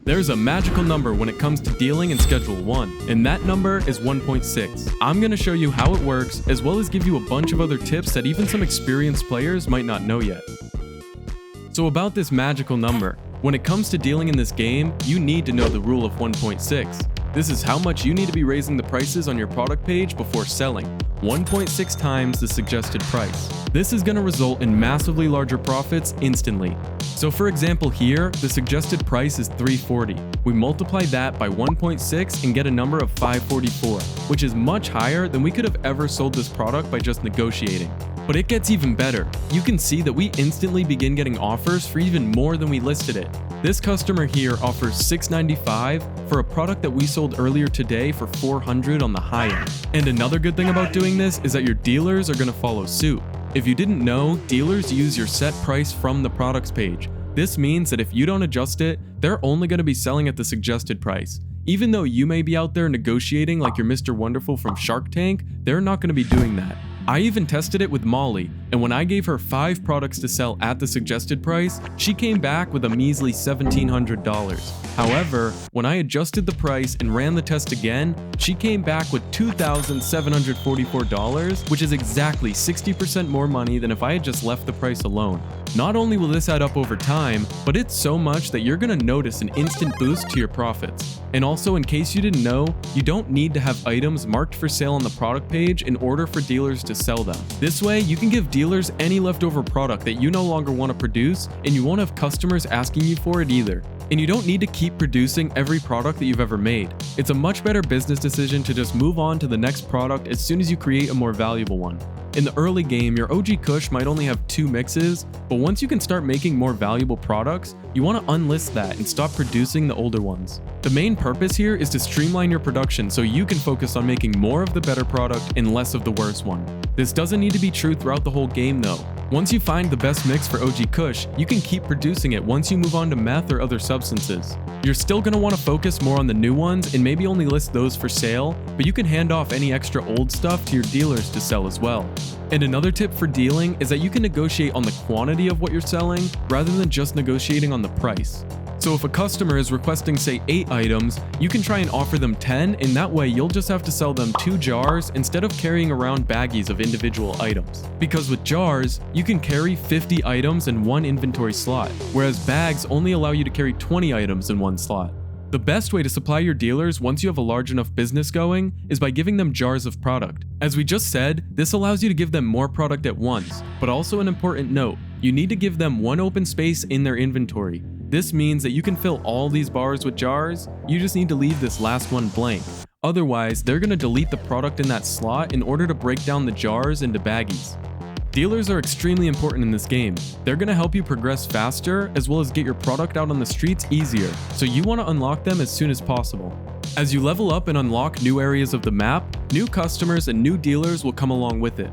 There's a magical number when it comes to dealing in Schedule 1, and that number is 1.6. I'm going to show you how it works, as well as give you a bunch of other tips that even some experienced players might not know yet. So about this magical number, when it comes to dealing in this game, you need to know the rule of 1.6. This is how much you need to be raising the prices on your product page before selling, 1.6 times the suggested price. This is going to result in massively larger profits instantly. So for example here, the suggested price is $340. We multiply that by 1.6 and get a number of $544, which is much higher than we could have ever sold this product by just negotiating. But it gets even better. You can see that we instantly begin getting offers for even more than we listed it. This customer here offers $695 for a product that we sold earlier today for $400 on the high end. And another good thing about doing this is that your dealers are going to follow suit. If you didn't know, dealers use your set price from the products page. This means that if you don't adjust it, they're only going to be selling at the suggested price. Even though you may be out there negotiating like you're Mr. Wonderful from Shark Tank, they're not going to be doing that. I even tested it with Molly, and when I gave her 5 products to sell at the suggested price, she came back with a measly $1,700. However, when I adjusted the price and ran the test again, she came back with $2,744, which is exactly 60% more money than if I had just left the price alone. Not only will this add up over time, but it's so much that you're going to notice an instant boost to your profits. And also, in case you didn't know, you don't need to have items marked for sale on the product page in order for dealers to sell them. This way, you can give dealers any leftover product that you no longer want to produce, and you won't have customers asking you for it either. And you don't need to keep producing every product that you've ever made. It's a much better business decision to just move on to the next product as soon as you create a more valuable one. In the early game, your OG Kush might only have 2 mixes, but once you can start making more valuable products, you want to unlist that and stop producing the older ones. The main purpose here is to streamline your production so you can focus on making more of the better product and less of the worse one. This doesn't need to be true throughout the whole game though. Once you find the best mix for OG Kush, you can keep producing it once you move on to meth or other substances. You're still going to want to focus more on the new ones and maybe only list those for sale, but you can hand off any extra old stuff to your dealers to sell as well. And another tip for dealing is that you can negotiate on the quantity of what you're selling rather than just negotiating on the price. So if a customer is requesting say 8 items, you can try and offer them 10, and that way you'll just have to sell them 2 jars instead of carrying around baggies of individual items. Because with jars, you can carry 50 items in one inventory slot, whereas bags only allow you to carry 20 items in one slot. The best way to supply your dealers once you have a large enough business going is by giving them jars of product. As we just said, this allows you to give them more product at once, but also an important note, you need to give them one open space in their inventory. This means that you can fill all these bars with jars, you just need to leave this last one blank. Otherwise, they're going to delete the product in that slot in order to break down the jars into baggies. Dealers are extremely important in this game. They're going to help you progress faster as well as get your product out on the streets easier, so you want to unlock them as soon as possible. As you level up and unlock new areas of the map, new customers and new dealers will come along with it.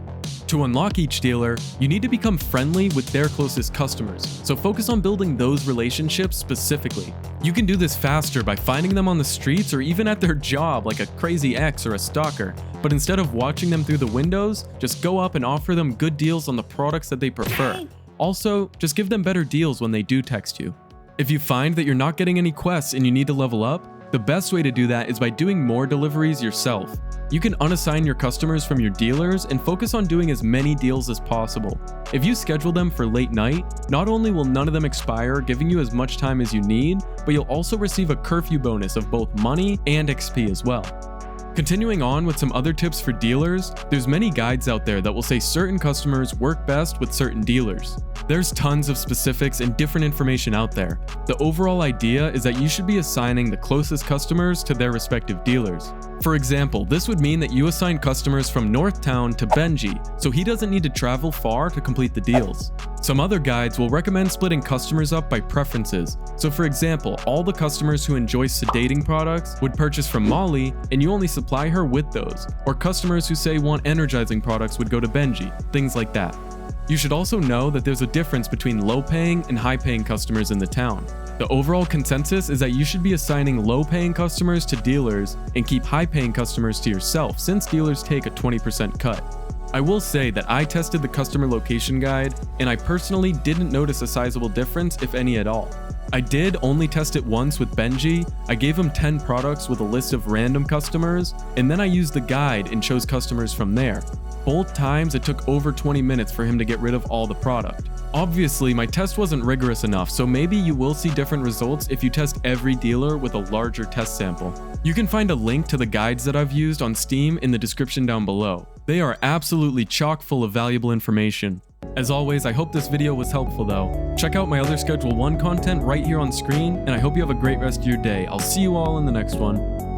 To unlock each dealer, you need to become friendly with their closest customers, so focus on building those relationships specifically. You can do this faster by finding them on the streets or even at their job like a crazy ex or a stalker, but instead of watching them through the windows, just go up and offer them good deals on the products that they prefer. Also, just give them better deals when they do text you. If you find that you're not getting any quests and you need to level up, the best way to do that is by doing more deliveries yourself. You can unassign your customers from your dealers and focus on doing as many deals as possible. If you schedule them for late night, not only will none of them expire, giving you as much time as you need, but you'll also receive a curfew bonus of both money and XP as well. Continuing on with some other tips for dealers, there's many guides out there that will say certain customers work best with certain dealers. There's tons of specifics and different information out there. The overall idea is that you should be assigning the closest customers to their respective dealers. For example, this would mean that you assign customers from Northtown to Benji, so he doesn't need to travel far to complete the deals. Some other guides will recommend splitting customers up by preferences. So for example, all the customers who enjoy sedating products would purchase from Molly and you only supply her with those. Or customers who say want energizing products would go to Benji, things like that. You should also know that there's a difference between low-paying and high-paying customers in the town. The overall consensus is that you should be assigning low-paying customers to dealers and keep high-paying customers to yourself, since dealers take a 20% cut. I will say that I tested the customer location guide, and I personally didn't notice a sizable difference, if any at all. I did only test it once with Benji. I gave him 10 products with a list of random customers, and then I used the guide and chose customers from there. Both times it took over 20 minutes for him to get rid of all the product. Obviously, my test wasn't rigorous enough, so maybe you will see different results if you test every dealer with a larger test sample. You can find a link to the guides that I've used on Steam in the description down below. They are absolutely chock full of valuable information. As always, I hope this video was helpful though. Check out my other Schedule 1 content right here on screen, and I hope you have a great rest of your day. I'll see you all in the next one.